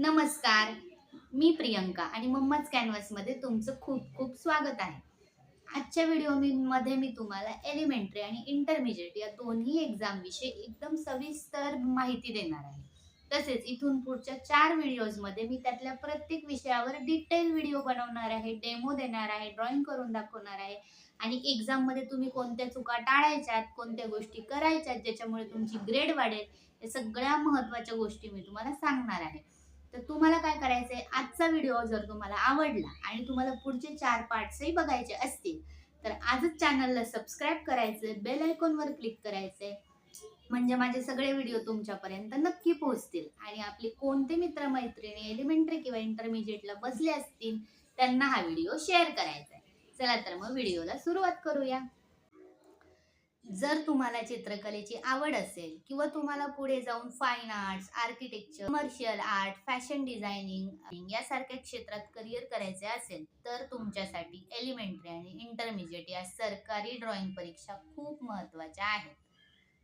नमस्कार, मी प्रियंका आणि मम्माच कॅनव्हासमध्ये तुमचं खूप खूप स्वागत आहे. आजच्या व्हिडिओ मध्ये मी तुम्हाला एलिमेंटरी आणि इंटरमिजिएट या दोन्ही एक्झाम विषयी एकदम सविस्तर माहिती देणार आहे. तसेच इथून पुढच्या 4 व्हिडिओजमध्ये मी त्यातल्या प्रत्येक विषयावर डिटेल व्हिडिओ बनवणार आहे, डेमो देणार आहे, ड्रॉइंग करून दाखवणार आहे आणि एक्झाममध्ये तुम्ही कोणत्या चुका टाळायच्यात, कोणत्या गोष्टी करायच्यात ज्याच्यामुळे तुमची ग्रेड वाढेल, या सगळ्या महत्त्वाच्या गोष्टी मी तुम्हाला सांगणार आहे. तर तुम्हाला काय करायचंय, आजचा व्हिडिओ जर तुम्हाला आवडला आणि तुम्हाला पुढचे 4 पार्ट्सही बघायचे असतील तर आजच चॅनलला सबस्क्राईब करायचंय, बेल आयकॉनवर क्लिक करायचंय, म्हणजे माझे सगळे व्हिडिओ तुमच्यापर्यंत नक्की पोहोचतील आणि आपले कोणते मित्रमैत्रिणी एलिमेंटरी किंवा इंटरमिजिएटला बसले असतील त्यांना हा व्हिडिओ शेअर करायचा आहे. चला तर मग व्हिडिओला सुरुवात करूया. जर तुम्हाला चित्रकलेची आवड असेल किंवा तुम्हाला पुढे जाऊन fine arts, architecture, commercial art, fashion designing यासारख्या क्षेत्रात करिअर करायचे असेल तर तुमच्यासाठी एलिमेंटरी आणि इंटरमिजिएट या सरकारी ड्रॉइंग परीक्षा खूप महत्त्वाच्या आहेत.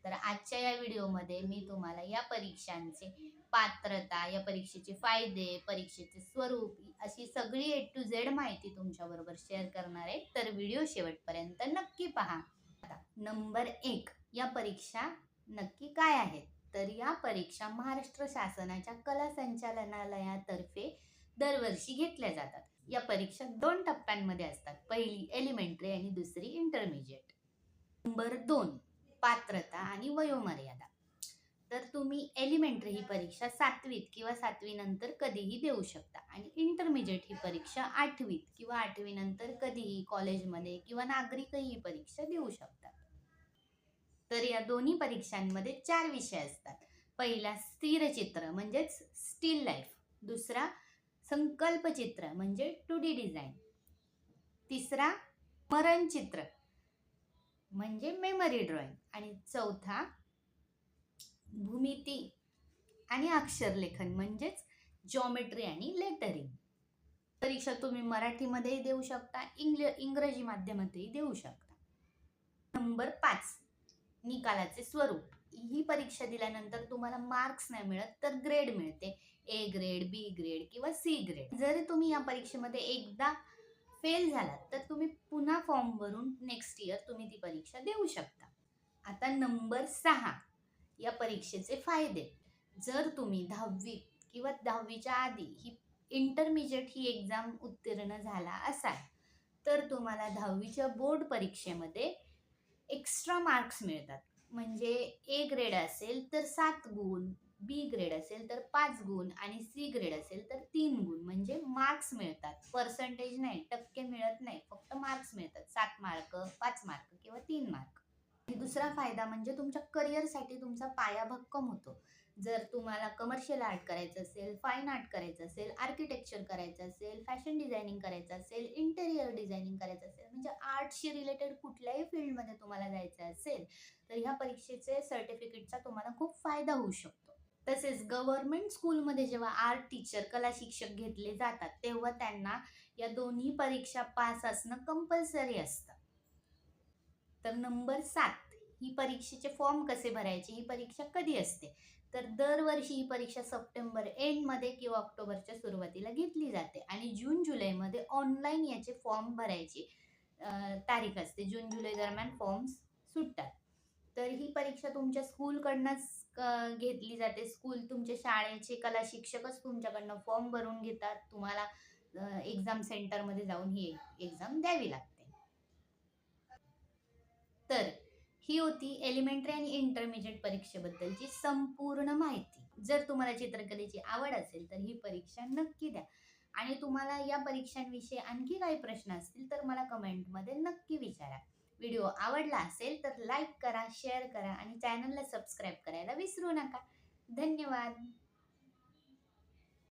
तर आजच्या या व्हिडिओमध्ये मी तुम्हाला या परीक्षांचे पात्रता, या परीक्षेचे फायदे, परीक्षेचे स्वरूप अशी सगळी A to Z माहिती तुमच्याबरोबर शेअर करणार आहे. तर व्हिडिओ शेवटपर्यंत नक्की पहा. नंबर 1, या परीक्षा नक्की काय आहेत? तर या परीक्षा महाराष्ट्र शासनाच्या कला संचालनालयातर्फे दरवर्षी घेतल्या जातात. या परीक्षा 2 टप्प्यांमध्ये असतात. पहिली एलिमेंटरी आणि दुसरी इंटरमिजिएट. नंबर 2, पात्रता आणि वयोमर्यादा. तर तुम्ही एलिमेंटरी ही परीक्षा 7वीत किंवा 7वी नंतर कधीही देऊ शकता आणि इंटरमिजिएट ही परीक्षा 8वीत किंवा 8वी नंतर कधीही कॉलेजमध्ये किंवा नागरिकही ही परीक्षा देऊ शकतात. तर या दोन्ही परीक्षांमध्ये 4 विषय असतात. पहिला स्थिरचित्र म्हणजेच स्टील लाईफ, दुसरा संकल्पचित्र म्हणजे 2D डिझाईन, तिसरा स्मरणचित्र म्हणजे मेमरी ड्रॉइंग आणि चौथा भूमिती आणि अक्षरलेखन म्हणजेच जॉमेट्री आणि लेटरिंग. परीक्षा तुम्ही मराठीमध्येही देऊ शकता, इंग्रजी माध्यमातही देऊ शकता. नंबर 5, निकालाचे स्वरूप. ही परीक्षा दिल्यानंतर तुम्हाला मार्क्स नाही मिळत तर ग्रेड मिळते. A ग्रेड, B ग्रेड किंवा C ग्रेड. जर तुम्ही या परीक्षेमध्ये एकदा फेल झालात तर तुम्ही पुन्हा फॉर्म भरून नेक्स्ट इयर तुम्ही ती परीक्षा देऊ शकता. आता नंबर 6, या परीक्षेचे फायदे. जर तुम्ही 10वी किंवा 10वीच्या आधी ही इंटरमिजिएट ही एक्झाम उत्तीर्ण झाला असाल तर तुम्हाला 10वीच्या बोर्ड परीक्षेमध्ये एक्स्ट्रा मार्क्स मिळतात. म्हणजे A ग्रेड असेल तर 7 गुण, B ग्रेड असेल तर 5 गुण आणि C ग्रेड असेल तर 3 गुण, म्हणजे मार्क्स मिळतात. पर्सेंटेज नाही, टक्के मिळत नाही, फक्त मार्क्स मिळतात. 7 मार्क, 5 मार्क किंवा 3 मार्क. आणि दुसरा फायदा म्हणजे तुमच्या करिअरसाठी तुमचा पाया भक्कम होतो. जर तुम्हाला कमर्शियल आर्ट करायचं असेल, फाईन आर्ट करायचं असेल, आर्किटेक्चर करायचं असेल, फॅशन डिझायनिंग करायचं असेल, इंटेरियर डिझायनिंग करायचं असेल, म्हणजे आर्टशी रिलेटेड कुठल्याही फील्डमध्ये तुम्हाला जायचं असेल तर ह्या परीक्षेचे सर्टिफिकेटचा तुम्हाला खूप फायदा होऊ शकतो. तसेच गव्हर्नमेंट स्कूलमध्ये जेव्हा आर्ट टीचर, कला शिक्षक घेतले जातात तेव्हा त्यांना या दोन्ही परीक्षा पास असणं कंपल्सरी असतं. तर नंबर 7, ही परीक्षेचे फॉर्म कसे भरायचे, ही परीक्षा कधी असते? तर दरवर्षी ही परीक्षा सप्टेंबर एंडमध्ये किंवा ऑक्टोबरच्या सुरुवातीला घेतली जाते आणि जून-जुलैमध्ये ऑनलाईन याचे फॉर्म भरायची तारीख असते. जून-जुलै दरम्यान फॉर्म्स सुटतात. तर ही परीक्षा तुमच्या स्कूलकडनंच घेतली जाते. स्कूल, तुमच्या शाळेचे कला शिक्षकच तुमच्याकडनं फॉर्म भरून घेतात. तुम्हाला एक्झाम सेंटरमध्ये जाऊन ही एक्झाम द्यावी लागते. तर ही होती एलिमेंटरी आणि इंटरमिजिएट परीक्षेबद्दलची संपूर्ण माहिती. जर तुम्हाला चित्रकलेची आवड असेल तर ही परीक्षा नक्की द्या आणि तुम्हाला या परीक्षांविषयी आणखी काही प्रश्न असतील तर मला कमेंटमध्ये नक्की विचारा. व्हिडिओ आवडला असेल तर लाईक करा, शेअर करा आणि चॅनलला सबस्क्राईब करायला विसरू नका. धन्यवाद.